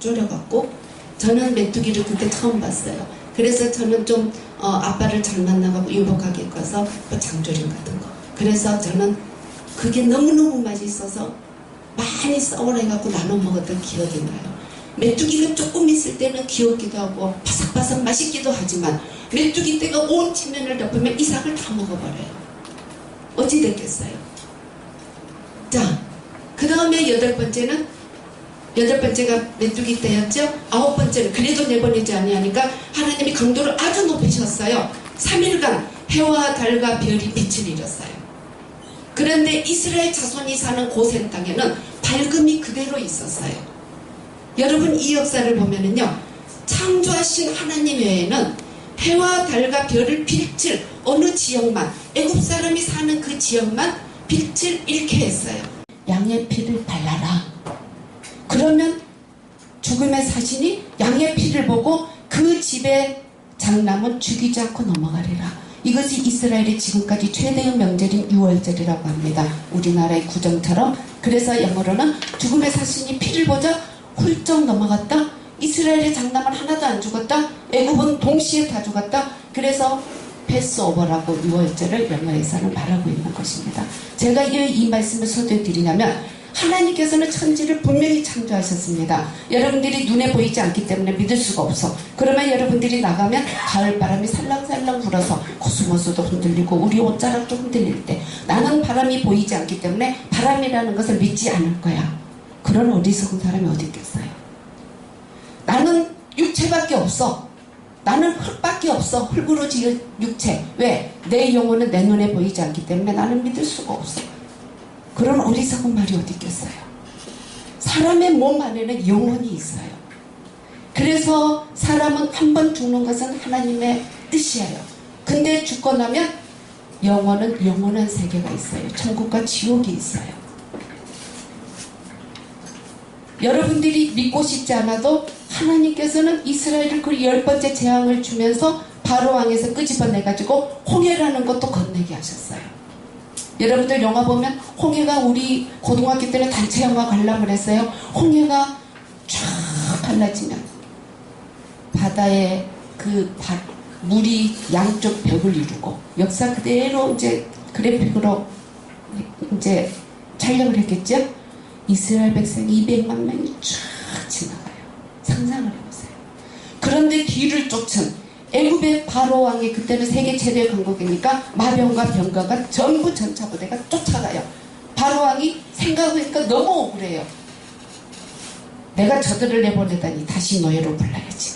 졸여갖고 저는 메뚜기를 그때 처음 봤어요. 그래서 저는 좀 아빠를 잘 만나고 유복하게 가서 뭐 장조림 같은 거. 그래서 저는 그게 너무너무 맛있어서 많이 썰어갖고 나눠 먹었던 기억이 나요. 메뚜기가 조금 있을 때는 귀엽기도 하고 바삭바삭 맛있기도 하지만 메뚜기 떼가 온 지면을 덮으면 이삭을 다 먹어버려요. 어찌 됐겠어요? 자, 그 다음에 여덟 번째가 메뚜기 떼였죠? 아홉 번째는 그래도 내보내지 아니하니까 하나님이 강도를 아주 높이셨어요. 3일간 해와 달과 별이 빛을 잃었어요. 그런데 이스라엘 자손이 사는 고센 땅에는 밝음이 그대로 있었어요. 여러분 이 역사를 보면은요, 창조하신 하나님 외에는 해와 달과 별을 빛을 어느 지역만, 애굽 사람이 사는 그 지역만 빛을 잃게 했어요. 양의 피를 발라라. 그러면 죽음의 사신이 양의 피를 보고 그 집의 장남은 죽이지 않고 넘어가리라. 이것이 이스라엘의 지금까지 최대의 명절인 유월절이라고 합니다. 우리나라의 구정처럼. 그래서 영어로는 죽음의 사신이 피를 보자 훌쩍 넘어갔다. 이스라엘의 장남은 하나도 안 죽었다. 애굽은 동시에 다 죽었다. 그래서 패스오버라고 유월절을 영어에서는 말하고 있는 것입니다. 제가 이 말씀을 소개해 드리냐면 하나님께서는 천지를 분명히 창조하셨습니다. 여러분들이 눈에 보이지 않기 때문에 믿을 수가 없어. 그러면 여러분들이 나가면 가을바람이 살랑살랑 불어서 코스모스도 흔들리고 우리 옷자락도 흔들릴 때 나는 바람이 보이지 않기 때문에 바람이라는 것을 믿지 않을 거야. 그런 어리석은 사람이 어디 있겠어요? 나는 육체밖에 없어. 나는 흙밖에 없어. 흙으로 지은 육체. 왜? 내 영혼은 내 눈에 보이지 않기 때문에 나는 믿을 수가 없어. 그런 어리석은 말이 어디 있겠어요? 사람의 몸 안에는 영혼이 있어요. 그래서 사람은 한 번 죽는 것은 하나님의 뜻이에요. 근데 죽고 나면 영혼은 영원한 세계가 있어요. 천국과 지옥이 있어요. 여러분들이 믿고 싶지 않아도 하나님께서는 이스라엘을 그 10번째 재앙을 주면서 바로 왕에서 끄집어내가지고 홍해라는 것도 건네게 하셨어요. 여러분들 영화 보면 홍해가 우리 고등학교 때는 단체 영화 관람을 했어요. 홍해가 쫙 갈라지면 바다에 그 물이 양쪽 벽을 이루고 역사 그대로 이제 그래픽으로 이제 촬영을 했겠죠. 이스라엘 백성이 200만 명이 쫙 지나가요. 상상을 해보세요. 그런데 뒤를 쫓은 애굽의 바로 왕이 그때는 세계 최대 강국이니까 마병과 병거가 전부 전차부대가 쫓아가요. 바로 왕이 생각해보니까 너무 억울해요. 내가 저들을 내보내다니 다시 노예로 불러야지.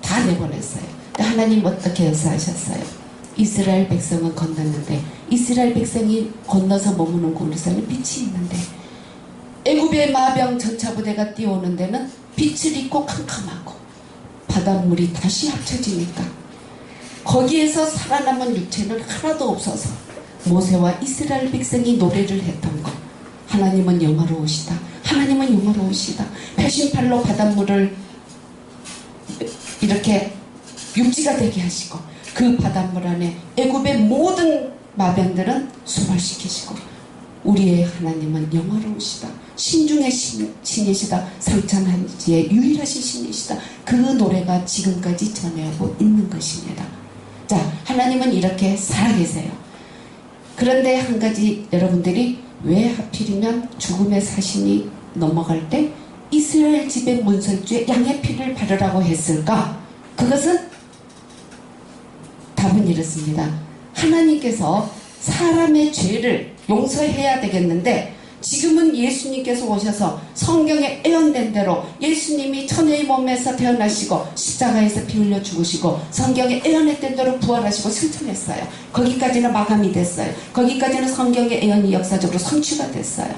다 내보냈어요. 근데 하나님 어떻게 역사하셨어요? 이스라엘 백성은 건넜는데 이스라엘 백성이 건너서 머무는 곳에서는 빛이 있는데 애굽의 마병 전차부대가 뛰어오는 데는 빛을 잃고 캄캄하고 바닷물이 다시 합쳐지니까 거기에서 살아남은 육체는 하나도 없어서 모세와 이스라엘 백성이 노래를 했던 것. 하나님은 영화로우시다. 하나님은 영화로우시다. 표심팔로 바닷물을 이렇게 육지가 되게 하시고 그 바닷물 안에 애굽의 모든 마병들은 수발시키시고 우리의 하나님은 영화로우시다. 신중의 신이시다. 상찬한지의 유일하신 신이시다. 그 노래가 지금까지 전해오고 있는 것입니다. 자, 하나님은 이렇게 살아계세요. 그런데 한 가지 여러분들이 왜 하필이면 죽음의 사신이 넘어갈 때 이스라엘 집의 문설주에 양의 피를 바르라고 했을까? 그것은 답은 이렇습니다. 하나님께서 사람의 죄를 용서해야 되겠는데 지금은 예수님께서 오셔서 성경에 예언된 대로 예수님이 천의 몸에서 태어나시고 십자가에서 피 흘려 죽으시고 성경에 예언했던 대로 부활하시고 승천했어요. 거기까지는 마감이 됐어요. 거기까지는 성경의 예언이 역사적으로 성취가 됐어요.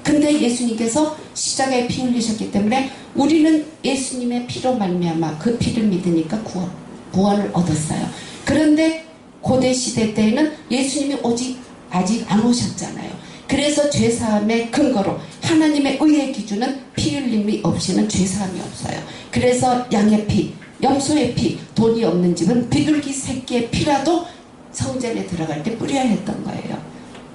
근데 예수님께서 십자가에 피 흘리셨기 때문에 우리는 예수님의 피로 말미암아 그 피를 믿으니까 구원을 얻었어요. 그런데 고대 시대 때에는 예수님이 아직 안 오셨잖아요. 그래서 죄사함의 근거로 하나님의 의의 기준은 피 흘림이 없이는 죄사함이 없어요. 그래서 양의 피, 염소의 피, 돈이 없는 집은 비둘기 새끼의 피라도 성전에 들어갈 때 뿌려야 했던 거예요.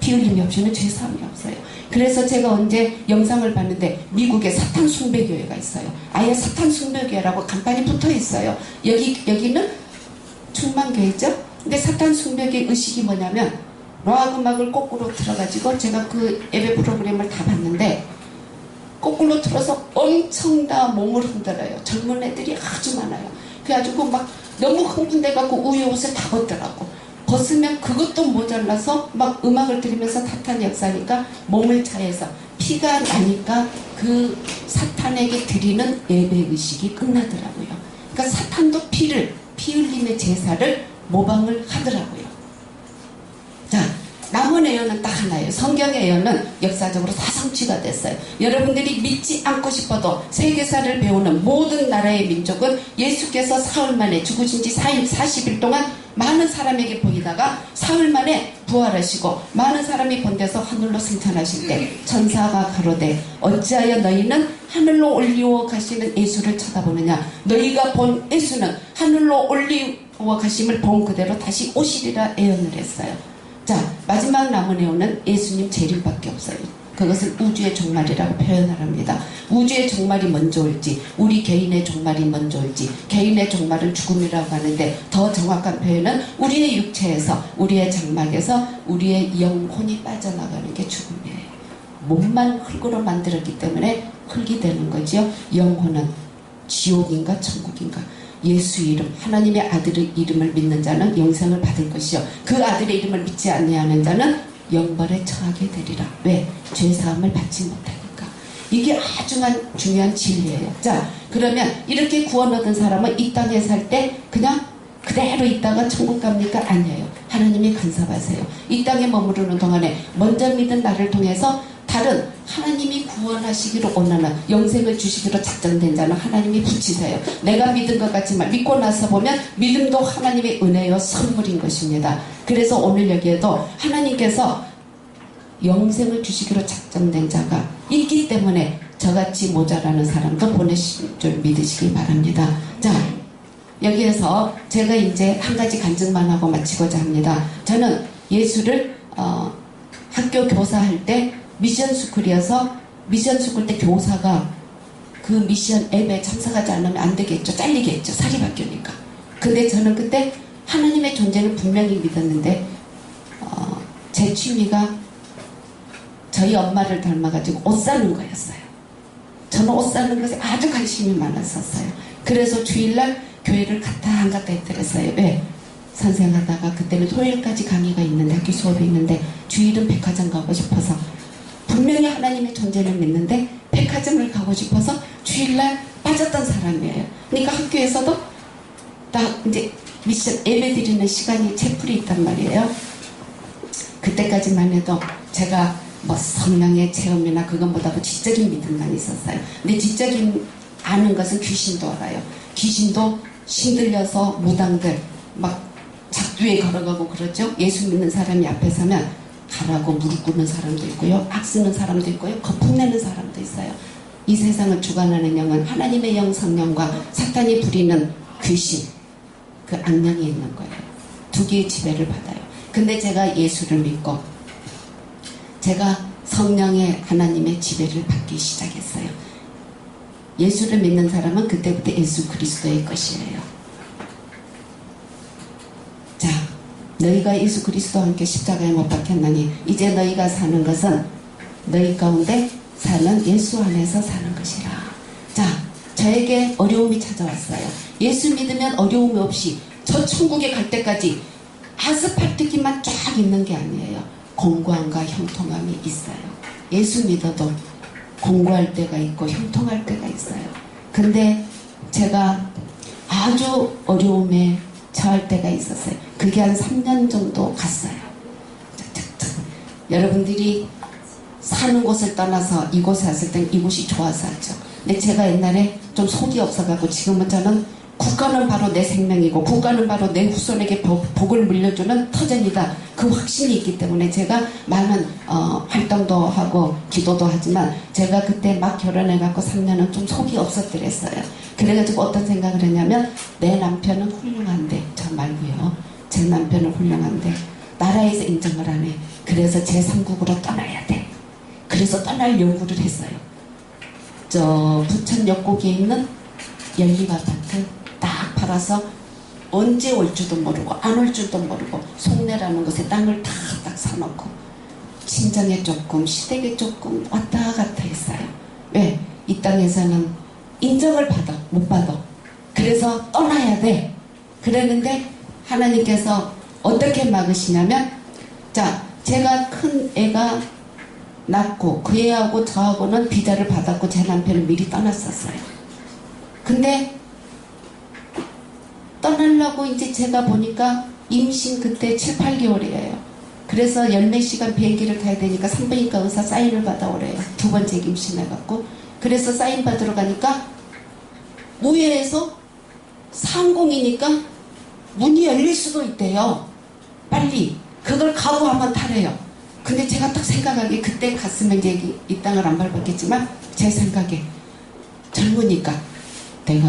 피 흘림이 없이는 죄사함이 없어요. 그래서 제가 언제 영상을 봤는데 미국에 사탄 숭배교회가 있어요. 아예 사탄 숭배교회라고 간판이 붙어 있어요. 여기는 충만교회죠. 근데 사탄 숭배교회 의식이 뭐냐면 락 음악을 거꾸로 틀어가지고 제가 그 예배 프로그램을 다 봤는데 거꾸로 틀어서 엄청 다 몸을 흔들어요. 젊은 애들이 아주 많아요. 그래가지고 막 너무 흥분돼갖고 위에 옷을 다 벗더라고. 벗으면 그것도 모자라서 막 음악을 들으면서 사탄 역사니까 몸을 차해서 피가 나니까 그 사탄에게 드리는 예배의식이 끝나더라고요. 그러니까 사탄도 피 흘림의 제사를 모방을 하더라고요. 자, 남은 예언은 딱 하나예요. 성경의 예언은 역사적으로 다 성취가 됐어요. 여러분들이 믿지 않고 싶어도 세계사를 배우는 모든 나라의 민족은 예수께서 사흘 만에 죽으신 지 40일 동안 많은 사람에게 보이다가 사흘 만에 부활하시고 많은 사람이 본 데서 하늘로 승천하실 때 천사가 가로되 어찌하여 너희는 하늘로 올리워 가시는 예수를 쳐다보느냐. 너희가 본 예수는 하늘로 올리워 가심을 본 그대로 다시 오시리라 예언을 했어요. 자, 마지막 남은 예언은 예수님 재림밖에 없어요. 그것을 우주의 종말이라고 표현합니다. 우주의 종말이 먼저 올지 우리 개인의 종말이 먼저 올지, 개인의 종말은 죽음이라고 하는데 더 정확한 표현은 우리의 육체에서, 우리의 장막에서 우리의 영혼이 빠져나가는 게 죽음이에요. 몸만 흙으로 만들었기 때문에 흙이 되는 거죠. 영혼은 지옥인가 천국인가. 예수 이름, 하나님의 아들의 이름을 믿는 자는 영생을 받을 것이요 그 아들의 이름을 믿지 아니하는 자는 영벌에 처하게 되리라. 왜? 죄사함을 받지 못하니까. 이게 아주 중요한 진리예요. 자, 그러면 이렇게 구원 얻은 사람은 이 땅에 살 때 그냥 그대로 있다가 천국 갑니까? 아니에요. 하나님이 간섭하세요. 이 땅에 머무르는 동안에 먼저 믿은 나를 통해서 다른 하나님이 구원하시기로 원하는 영생을 주시기로 작정된 자는 하나님이 붙이세요. 내가 믿은 것 같지만 믿고 나서 보면 믿음도 하나님의 은혜요 선물인 것입니다. 그래서 오늘 여기에도 하나님께서 영생을 주시기로 작정된 자가 있기 때문에 저같이 모자라는 사람도 보내신 줄 믿으시기 바랍니다. 자, 여기에서 제가 이제 한 가지 간증만 하고 마치고자 합니다. 저는 예수를 학교 교사할 때 미션스쿨이어서 미션스쿨 때 교사가 그 미션 앱에 참석하지 않으면 안 되겠죠. 잘리겠죠. 사립학교니까. 근데 저는 그때 하나님의 존재를 분명히 믿었는데 제 취미가 저희 엄마를 닮아가지고 옷 사는 거였어요. 저는 옷 사는 것에 아주 관심이 많았었어요. 그래서 주일날 교회를 갔다 안 갔다 했더랬어요. 왜? 선생하다가 그때는 토요일까지 강의가 있는데 학교 수업이 있는데 주일은 백화점 가고 싶어서 분명히 하나님의 존재를 믿는데 백화점을 가고 싶어서 주일날 빠졌던 사람이에요. 그러니까 학교에서도 딱 이제 미션 예배 드리는 시간이 채플이 있단 말이에요. 그때까지만 해도 제가 뭐 성령의 체험이나 그것보다도 지적인 믿음만 있었어요. 근데 지적인 아는 것은 귀신도 알아요. 귀신도 신들려서 무당들 막 작두에 걸어가고 그러죠. 예수 믿는 사람이 앞에 서면 가라고 무릎 꿇는 사람도 있고요. 악 쓰는 사람도 있고요. 거품 내는 사람도 있어요. 이 세상을 주관하는 영은 하나님의 영 성령과 사탄이 부리는 귀신, 그 악령이 있는 거예요. 두 개의 지배를 받아요. 근데 제가 예수를 믿고 제가 성령의 하나님의 지배를 받기 시작했어요. 예수를 믿는 사람은 그때부터 예수 그리스도의 것이에요. 자, 너희가 예수 그리스도와 함께 십자가에 못 박혔나니 이제 너희가 사는 것은 너희 가운데 사는 예수 안에서 사는 것이라. 자, 저에게 어려움이 찾아왔어요. 예수 믿으면 어려움이 없이 저 천국에 갈 때까지 아스팔트기만 쫙 있는 게 아니에요. 공고함과 형통함이 있어요. 예수 믿어도 공고할 때가 있고 형통할 때가 있어요. 근데 제가 아주 어려움에 처할 때가 있었어요. 그게 한 3년 정도 갔어요. 여러분들이 사는 곳을 떠나서 이곳에 왔을 땐 이곳이 좋아서 하죠. 근데 제가 옛날에 좀 속이 없어가지고 지금은 저는 국가는 바로 내 생명이고 국가는 바로 내 후손에게 복을 물려주는 터전이다. 그 확신이 있기 때문에 제가 많은 활동도 하고 기도도 하지만 제가 그때 막 결혼해갖고 3년은 좀 속이 없었더랬어요. 그래가지고 어떤 생각을 했냐면 내 남편은 훌륭한데 저 말고요. 제 남편은 훌륭한데 나라에서 인정을 안 해. 그래서 제3국으로 떠나야 돼. 그래서 떠날 연구를 했어요. 저 부천 역곡에 있는 연립 아파트 딱 팔아서 언제 올 줄도 모르고 안 올 줄도 모르고 송내라는 곳에 땅을 딱 사놓고 친정에 조금 시댁에 조금 왔다 갔다 했어요. 왜? 이 땅에서는 인정을 못 받아. 그래서 떠나야 돼. 그랬는데 하나님께서 어떻게 막으시냐면, 자, 제가 큰 애가 낳고 그 애하고 저하고는 비자를 받았고 제 남편은 미리 떠났었어요. 근데 떠나려고 이제 제가 보니까 임신 그때 7, 8개월이에요. 그래서 14시간 비행기를 타야 되니까 산부인과 의사 사인을 받아오래요. 2번째 임신해갖고. 그래서 사인 받으러 가니까 우회해서 상공이니까 문이 열릴 수도 있대요. 빨리 그걸 각오하면 타래요. 근데 제가 딱 생각하기에 그때 갔으면 이제 이 땅을 안 밟았겠지만 제 생각에 젊으니까 내가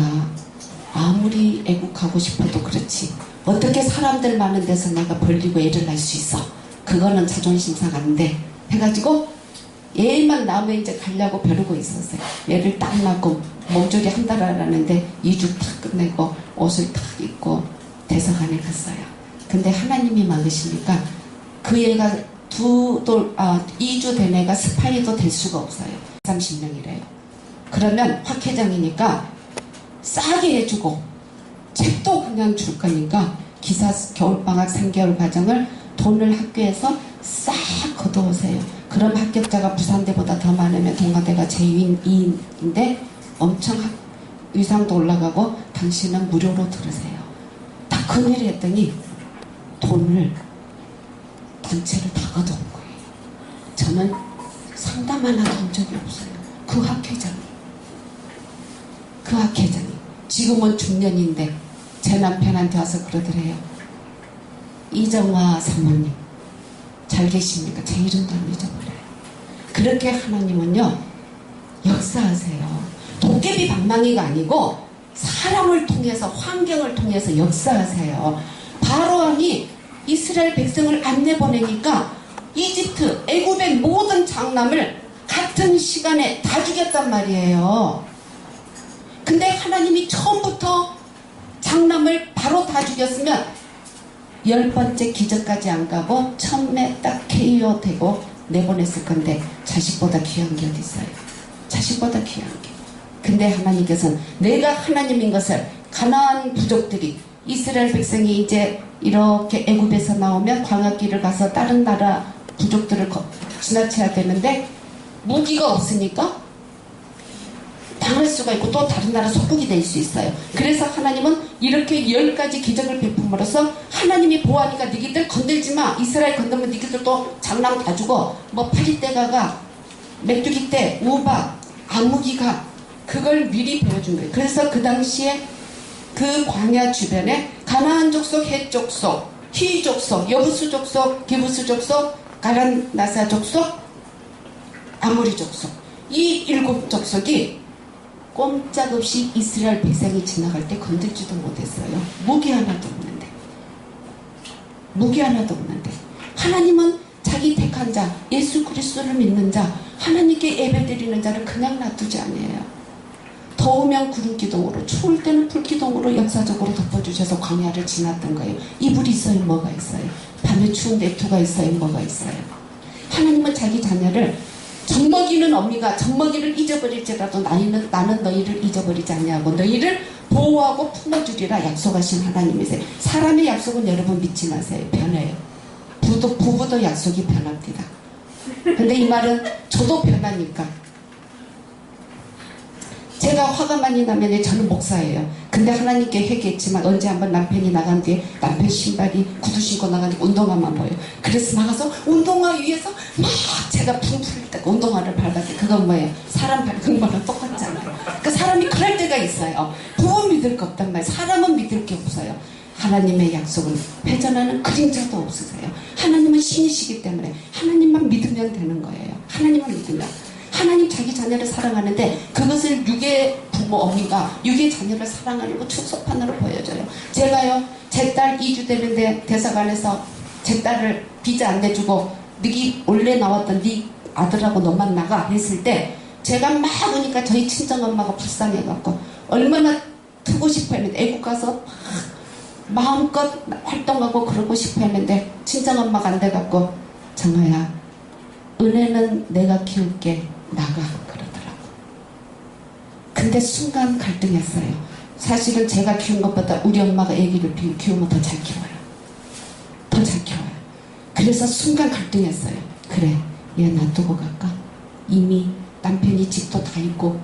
아무리 애국하고 싶어도 그렇지 어떻게 사람들 많은 데서 내가 벌리고 애를 낳을 수 있어. 그거는 자존심 상한데 해가지고 얘만 나오면 이제 가려고 벼르고 있었어요. 얘를 딱 낳고 몸조리 한 달 하라는데 2주 탁 끝내고 옷을 탁 입고 대사관에 갔어요. 근데 하나님이 막으시니까 그 애가 2주 된 애가 스파이도 될 수가 없어요. 30명이래요. 그러면 학회장이니까 싸게 해주고 책도 그냥 줄 거니까 기사 겨울방학 3개월 과정을 돈을 학교에서 싹 걷어오세요. 그럼 합격자가 부산대보다 더 많으면 동아대가 제2인인데 엄청 위상도 올라가고 당신은 무료로 들으세요. 딱 그 일을 했더니 돈을 단체를 다 걷어온 거예요. 저는 상담 하나 본 적이 없어요. 그 학회장이 지금은 중년인데 제 남편한테 와서 그러더래요. 이정화 사모님 잘 계십니까? 제 이름도 안 잊어버려요. 그렇게 하나님은요 역사하세요. 도깨비 방망이가 아니고 사람을 통해서 환경을 통해서 역사하세요. 바로왕이 이스라엘 백성을 안 내보내니까 이집트 애굽의 모든 장남을 같은 시간에 다 죽였단 말이에요. 근데 하나님이 처음부터 장남을 바로 다 죽였으면 10번째 기적까지 안 가고 처음에 딱 KO 되고 내보냈을 건데 자식보다 귀한 게 어디 있어요? 자식보다 귀한 게. 근데 하나님께서는 내가 하나님인 것을 가나안 부족들이 이스라엘 백성이 이제 이렇게 애굽에서 나오면 광야길을 가서 다른 나라 부족들을 지나쳐야 되는데 무기가 없으니까 당할 수가 있고 또 다른 나라 속국이 될 수 있어요. 그래서 하나님은 이렇게 10가지 기적을 베품으로써 하나님이 보호하니까 니기들 건들지 마. 이스라엘 건들면 니기들 또 장남 다 주고 뭐 파리떼가가 메뚜기 떼, 우박, 아무기가 그걸 미리 보여준 거예요. 그래서 그 당시에 그 광야 주변에 가나안 족속, 헷 족속, 히 족속, 여부수 족속, 기부수 족속, 가란나사 족속, 아모리 족속 이 7족속이 꼼짝없이 이스라엘 백성이 지나갈 때 건들지도 못했어요. 무기 하나도 없는데 하나님은 자기 택한 자 예수 그리스도를 믿는 자 하나님께 예배드리는 자를 그냥 놔두지 않아요. 더우면 구름기둥으로 추울 때는 불기둥으로 역사적으로 덮어주셔서 광야를 지났던 거예요. 이불이 있어요? 뭐가 있어요? 밤에 추운 내투가 있어요? 뭐가 있어요? 하나님은 자기 자녀를 젖먹이는 어미가 젖먹이를 잊어버릴지라도 나는 너희를 잊어버리지 않냐고 너희를 보호하고 품어주리라 약속하신 하나님이세요. 사람의 약속은 여러분 믿지 마세요. 변해요. 부부도 약속이 변합니다. 근데 이 말은 저도 변하니까 제가 화가 많이 나면 저는 목사예요. 근데 하나님께 회개했지만 언제 한번 남편이 나간 뒤에 남편 신발이 구두 신고 나가니까 운동화만 보여요. 그래서 나가서 운동화 위에서 막 제가 붕 풀릴 때 운동화를 밟았어요. 그건 뭐예요? 사람 밟은 거랑 똑같잖아요. 그 사람이 그럴 때가 있어요. 부부 믿을 거 없단 말이에요. 사람은 믿을 게 없어요. 하나님의 약속은 회전하는 그림자도 없으세요. 하나님은 신이시기 때문에 하나님만 믿으면 되는 거예요. 하나님만 믿으면. 하나님 자기 자녀를 사랑하는데 그것을 육의 부모 어미가 육의 자녀를 사랑하는 거 축소판으로 보여줘요. 제가요 제 딸 2주 되는데 대사관에서 제 딸을 비자 안 내주고 네 원래 나왔던 네 아들하고 너만 나가 했을 때 제가 막 오니까 저희 친정엄마가 불쌍해갖고 얼마나 트고 싶어 했는데 애국 가서 막 마음껏 활동하고 그러고 싶어 했는데 친정엄마가 안 돼갖고 정아야 은혜는 내가 키울게 나가 그러더라고. 근데 순간 갈등했어요. 사실은 제가 키운 것보다 우리 엄마가 애기를 키우면 더 잘 키워요. 더 잘 키워요. 그래서 순간 갈등했어요. 그래 얘 놔두고 갈까? 이미 남편이 집도 다 있고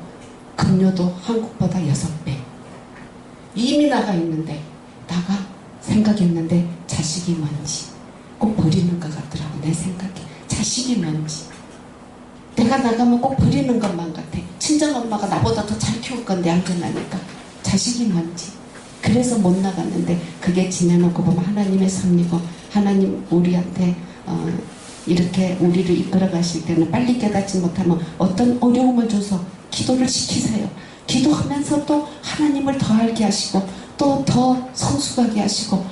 급료도 한국보다 6배 이미 나가 있는데 나가 생각했는데 자식이 뭔지 꼭 버리는 것 같더라고. 내 생각에 자식이 뭔지 내가 나가면 꼭 버리는 것만 같아. 친정엄마가 나보다 더 잘 키울 건데 안전하니까 자식이 뭔지. 그래서 못 나갔는데 그게 지내놓고 보면 하나님의 섭리고 하나님 우리한테 이렇게 우리를 이끌어 가실 때는 빨리 깨닫지 못하면 어떤 어려움을 줘서 기도를 시키세요. 기도하면서 또 하나님을 더 알게 하시고 또 더 성숙하게 하시고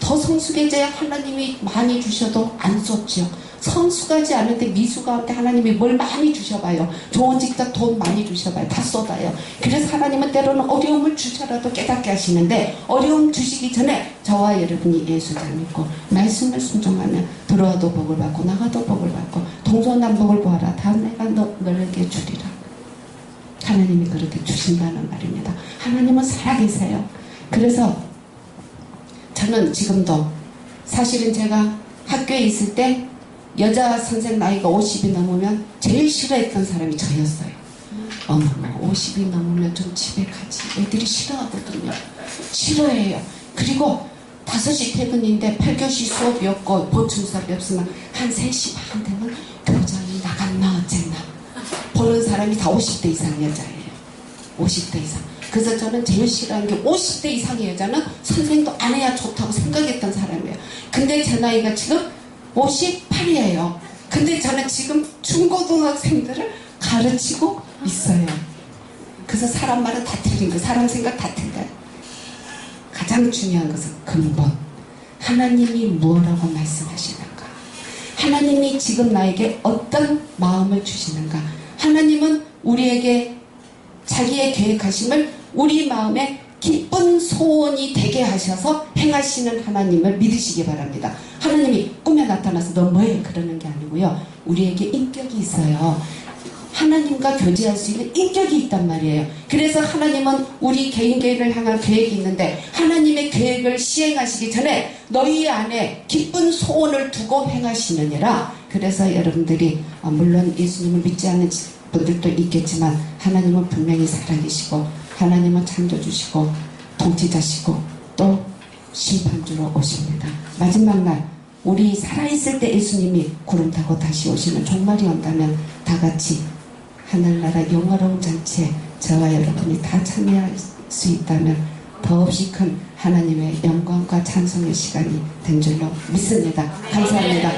더 성숙해져야 하나님이 많이 주셔도 안 쏟죠. 성숙하지 않은데 미숙한테 하나님이 뭘 많이 주셔봐요. 좋은 직장 돈 많이 주셔봐요. 다 쏟아요. 그래서 하나님은 때로는 어려움을 주셔라도 깨닫게 하시는데 어려움 주시기 전에 저와 여러분이 예수 잘 믿고 말씀을 순종하면 들어와도 복을 받고 나가도 복을 받고 동서남북을 보아라 다 내가 너에게 주리라. 하나님이 그렇게 주신다는 말입니다. 하나님은 살아계세요. 그래서 저는 지금도 사실은 제가 학교에 있을 때 여자 선생 나이가 50이 넘으면 제일 싫어했던 사람이 저였어요. 어머머 50이 넘으면 좀 집에 가지. 애들이 싫어하거든요. 싫어해요. 그리고 5시 퇴근인데 8교시 수업이었고 보충 수업이 없으면 한 3시 반 되면 교장이 나갔나 어쨌나 보는 사람이 다 50대 이상 여자예요. 50대 이상. 그래서 저는 제일 싫어하는 게 50대 이상의 여자는 선생도 안 해야 좋다고 생각했던 사람이에요. 근데 제 나이가 지금 58이에요. 근데 저는 지금 중고등학생들을 가르치고 있어요. 그래서 사람 말은 다 틀린 거, 사람 생각 다 틀려요. 가장 중요한 것은 근본. 하나님이 무엇라고 말씀하시는가? 하나님이 지금 나에게 어떤 마음을 주시는가? 하나님은 우리에게 자기의 계획하심을 우리 마음에 기쁜 소원이 되게 하셔서 행하시는 하나님을 믿으시기 바랍니다. 하나님이 꿈에 나타나서 너 뭐해? 그러는 게 아니고요. 우리에게 인격이 있어요. 하나님과 교제할 수 있는 인격이 있단 말이에요. 그래서 하나님은 우리 개인을 향한 계획이 있는데 하나님의 계획을 시행하시기 전에 너희 안에 기쁜 소원을 두고 행하시느니라. 그래서 여러분들이 물론 예수님을 믿지 않는 분들도 있겠지만 하나님은 분명히 살아계시고 하나님은 창조주시고 통치자시고 또 심판주로 오십니다. 마지막 날 우리 살아있을 때 예수님이 구름 타고 다시 오시는 종말이 온다면 다 같이 하늘나라 영화로운 잔치에 저와 여러분이 다 참여할 수 있다면 더없이 큰 하나님의 영광과 찬송의 시간이 된 줄로 믿습니다. 감사합니다.